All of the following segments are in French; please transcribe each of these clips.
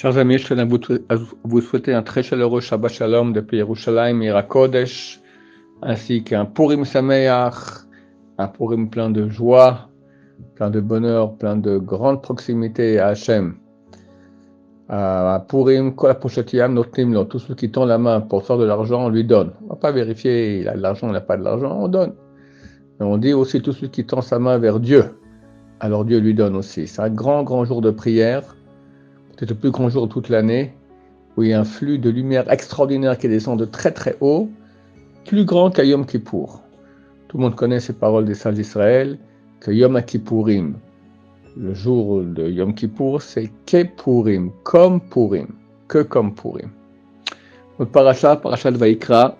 Chers amis, je tiens à vous souhaiter un très chaleureux Shabbat Shalom depuis Yerushalayim, Ira Kodesh, ainsi qu'un Purim Sameach, un Purim plein de joie, plein de bonheur, plein de grande proximité à Hachem. À Purim, Kol HaPoshetiyam Notnim Lo, tous ceux qui tendent la main pour faire de l'argent, on lui donne. On ne va pas vérifier, il a de l'argent, il n'a pas de l'argent, on donne. Mais on dit aussi tous ceux qui tendent sa main vers Dieu, alors Dieu lui donne aussi. C'est un grand jour de prière. C'est le plus grand jour de toute l'année, où il y a un flux de lumière extraordinaire qui descend de très haut, plus grand qu'à Yom Kippour. Tout le monde connaît ces paroles des saints d'Israël, que Yom Kippourim, le jour de Yom Kippour, c'est Kepurim, comme Purim, que comme Purim. Notre parasha de Vaïkra,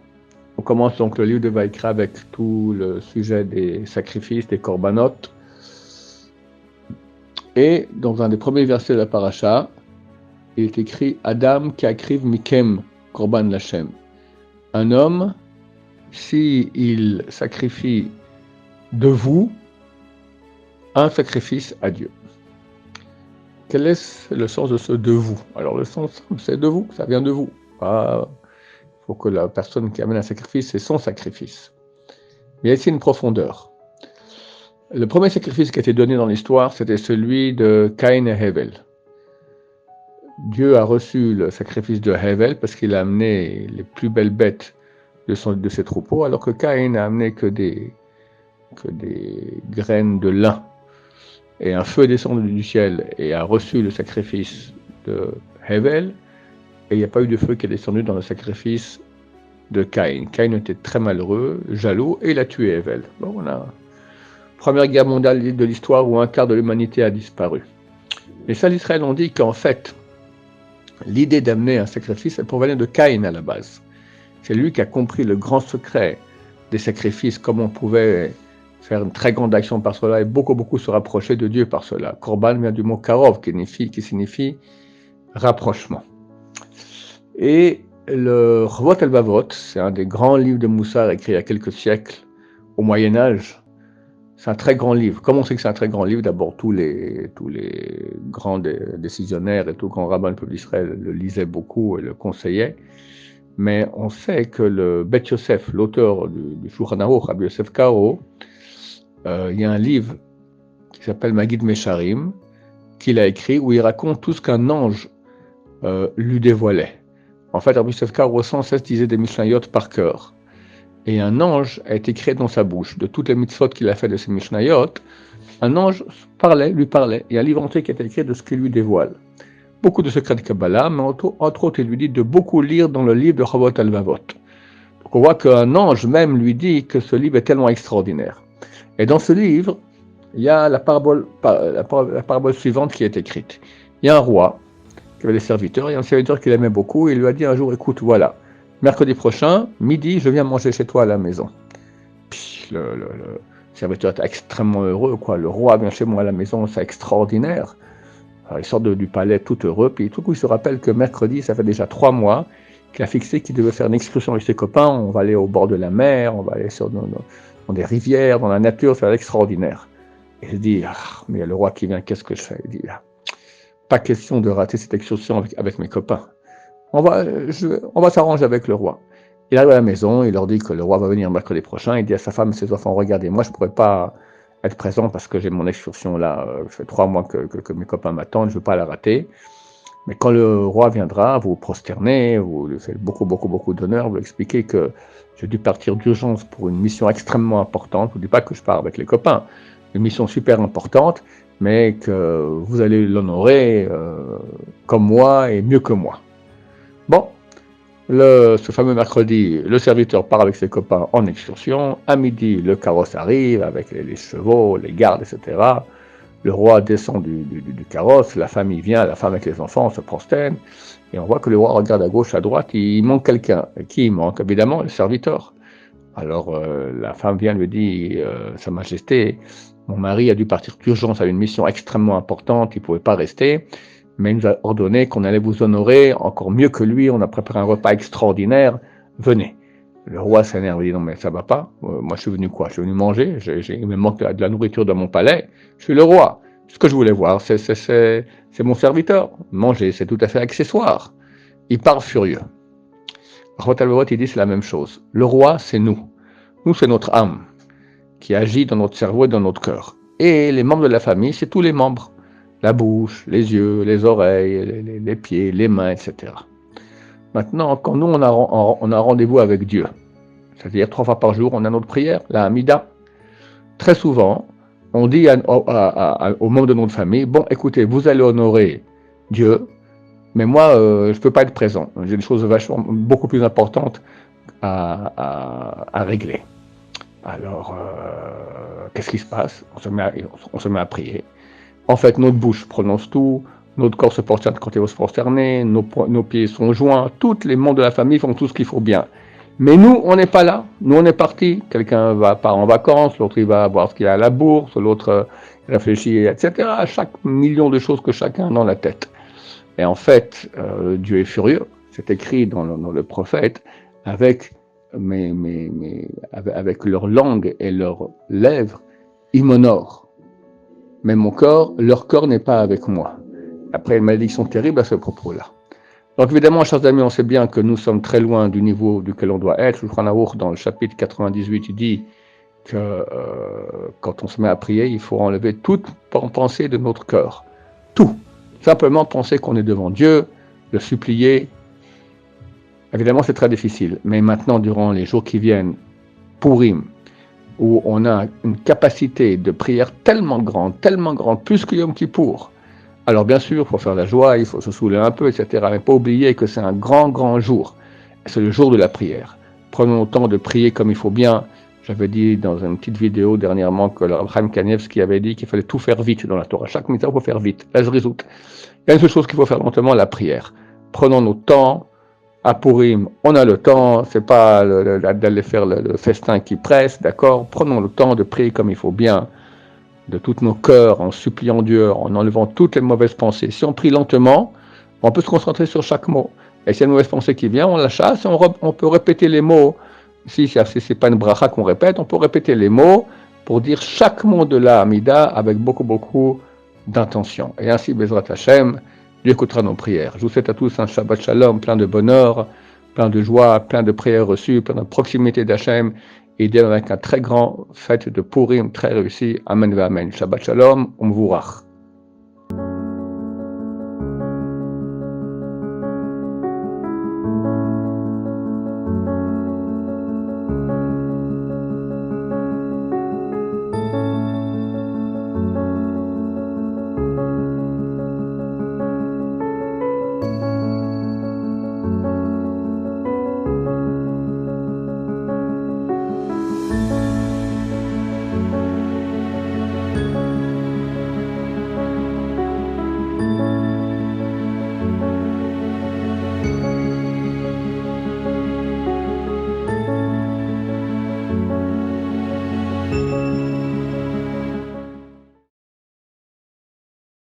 on commence donc le livre de Vaïkra avec tout le sujet des sacrifices, des korbanot. Et dans un des premiers versets de la parasha, il est écrit Adam ki akriv mikem korban l'Hashem. Un homme, si il sacrifie de vous un sacrifice à Dieu. Quel est le sens de ce de vous? Alors le sens, c'est de vous, ça vient de vous. Il faut que la personne qui amène un sacrifice, c'est son sacrifice. Mais il y a ici une profondeur. Le premier sacrifice qui a été donné dans l'histoire, c'était celui de Caïn et Hevel. Dieu a reçu le sacrifice de Hevel parce qu'il a amené les plus belles bêtes de ses troupeaux, alors que Caïn n'a amené que des graines de lin. Et un feu est descendu du ciel et a reçu le sacrifice de Hevel, et il n'y a pas eu de feu qui est descendu dans le sacrifice de Caïn. Caïn était très malheureux, jaloux, et il a tué Hevel. Bon, on a Première guerre mondiale de l'histoire où un quart de l'humanité a disparu. Les saints d'Israël ont dit qu'en fait, l'idée d'amener un sacrifice, elle provenait de Caïn à la base. C'est lui qui a compris le grand secret des sacrifices, comment on pouvait faire une très grande action par cela et beaucoup se rapprocher de Dieu par cela. Korban vient du mot karov, qui signifie rapprochement. Et le Chovot HaLevavot, c'est un des grands livres de Moussar écrit il y a quelques siècles, au Moyen-Âge. C'est un très grand livre. Comment on sait que c'est un très grand livre? D'abord, tous les grands décisionnaires et tous les grands rabbins du peuple d'Israël le lisaient beaucoup et le conseillaient. Mais on sait que le Bet Yosef, l'auteur du Shulchan Aruch, Rabbi Yosef Karo, il y a un livre qui s'appelle Magid Mesharim, qu'il a écrit, où il raconte tout ce qu'un ange lui dévoilait. En fait, Rabbi Yosef Karo sans cesse disait des Mishnayot par cœur. Et un ange a été créé dans sa bouche. De toutes les mitzvot qu'il a fait de ses Mishnayot, un ange lui parlait. Il y a un livre entier qui a été écrit de ce qu'il lui dévoile. Beaucoup de secrets de Kabbalah, mais entre autres, il lui dit de beaucoup lire dans le livre de Chovot HaLevavot. Donc on voit qu'un ange même lui dit que ce livre est tellement extraordinaire. Et dans ce livre, il y a la parabole suivante qui est écrite. Il y a un roi qui avait des serviteurs, il y a un serviteur qu'il aimait beaucoup, et il lui a dit un jour, écoute, voilà, mercredi prochain, midi, je viens manger chez toi à la maison. Puis le serviteur était extrêmement heureux, quoi. Le roi vient chez moi à la maison, c'est extraordinaire. Alors, il sort du palais tout heureux, puis tout coup, il se rappelle que mercredi, ça fait déjà 3 mois, qu'il a fixé qu'il devait faire une excursion avec ses copains. On va aller au bord de la mer, on va aller dans des rivières, dans la nature, ça va être extraordinaire. Et il se dit, mais il y a le roi qui vient, qu'est-ce que je fais? Il dit, pas question de rater cette excursion avec mes copains. On va s'arranger avec le roi. Il arrive à la maison, il leur dit que le roi va venir mercredi prochain, il dit à sa femme et ses enfants, regardez, moi je ne pourrais pas être présent parce que j'ai mon excursion là, ça fait 3 mois que mes copains m'attendent, je ne veux pas la rater. Mais quand le roi viendra, vous vous prosternez, vous lui faites beaucoup d'honneur, vous lui expliquez que j'ai dû partir d'urgence pour une mission extrêmement importante, je ne vous dis pas que je pars avec les copains, une mission super importante, mais que vous allez l'honorer comme moi et mieux que moi. Bon, ce fameux mercredi, le serviteur part avec ses copains en excursion. À midi, le carrosse arrive avec les chevaux, les gardes, etc. Le roi descend du carrosse, la famille vient, la femme avec les enfants se prosterne. Et on voit que le roi regarde à gauche, à droite, il manque quelqu'un. Et qui il manque? Évidemment, le serviteur. Alors la femme vient lui dire, Sa Majesté, mon mari a dû partir d'urgence à une mission extrêmement importante, il ne pouvait pas rester. Mais il nous a ordonné qu'on allait vous honorer encore mieux que lui, on a préparé un repas extraordinaire, venez. Le roi s'énerve, il dit non mais ça va pas, moi je suis venu quoi? Je suis venu manger, il me manque de la nourriture dans mon palais, je suis le roi, Ce que je voulais voir, c'est mon serviteur. Manger, c'est tout à fait accessoire. Il part furieux. Rotalvorot, il dit c'est la même chose. Le roi, c'est nous. Nous, c'est notre âme qui agit dans notre cerveau et dans notre cœur. Et les membres de la famille, c'est tous les membres. La bouche, les yeux, les oreilles, les pieds, les mains, etc. Maintenant, quand nous, on a rendez-vous avec Dieu, c'est-à-dire 3 fois par jour, on a notre prière, la Hamida. Très souvent, on dit aux membres de notre famille, bon, écoutez, vous allez honorer Dieu, mais moi, je ne peux pas être présent. J'ai des choses beaucoup plus importantes à régler. Alors, qu'est-ce qui se passe? On se met à prier. En fait, notre bouche prononce tout, notre corps se prosterne quand il faut se prosterner, nos pieds sont joints, tous les membres de la famille font tout ce qu'il faut bien. Mais nous, on n'est pas là. Nous, on est partis. Quelqu'un part en vacances, l'autre, il va voir ce qu'il y a à la bourse, l'autre réfléchit, etc. À chaque million de choses que chacun a dans la tête. Et en fait, Dieu est furieux. C'est écrit dans le prophète, avec leur langue et leurs lèvres, ils m'honorent. Mais leur corps n'est pas avec moi. Après, une malédiction terrible à ce propos-là. Donc évidemment, chers amis, on sait bien que nous sommes très loin du niveau duquel on doit être. Shulchan Aruch, dans le chapitre 98, il dit que quand on se met à prier, il faut enlever toute pensée de notre cœur. Tout. Simplement penser qu'on est devant Dieu, le supplier. Évidemment, c'est très difficile. Mais maintenant, durant les jours qui viennent, Purim, où on a une capacité de prière tellement grande, plus que Yom Kippour. Alors bien sûr, il faut faire la joie, il faut se saouler un peu, etc. Mais pas oublier que c'est un grand jour. C'est le jour de la prière. Prenons le temps de prier comme il faut bien. J'avais dit dans une petite vidéo dernièrement que le Rav Chaim Kanievski avait dit qu'il fallait tout faire vite dans la Torah. Chaque mitzvah, il faut faire vite. Là, je résout. Il y a une seule chose qu'il faut faire lentement, la prière. Prenons notre temps. À Purim, on a le temps, c'est pas d'aller faire le festin qui presse, d'accord? Prenons le temps de prier comme il faut bien, de tous nos cœurs, en suppliant Dieu, en enlevant toutes les mauvaises pensées. Si on prie lentement, on peut se concentrer sur chaque mot. Et s'il y a une mauvaise pensée qui vient, on la chasse, on peut répéter les mots. Si c'est pas une bracha qu'on répète, on peut répéter les mots pour dire chaque mot de la Hamida avec beaucoup d'intention. Et ainsi, Bezrat Hashem, Dieu écoutera nos prières. Je vous souhaite à tous un Shabbat Shalom, plein de bonheur, plein de joie, plein de prières reçues, plein de proximité d'Hachem, et Dieu avec un très grand fête de Purim très réussi. Amen ve Amen. Shabbat Shalom, Umvurach.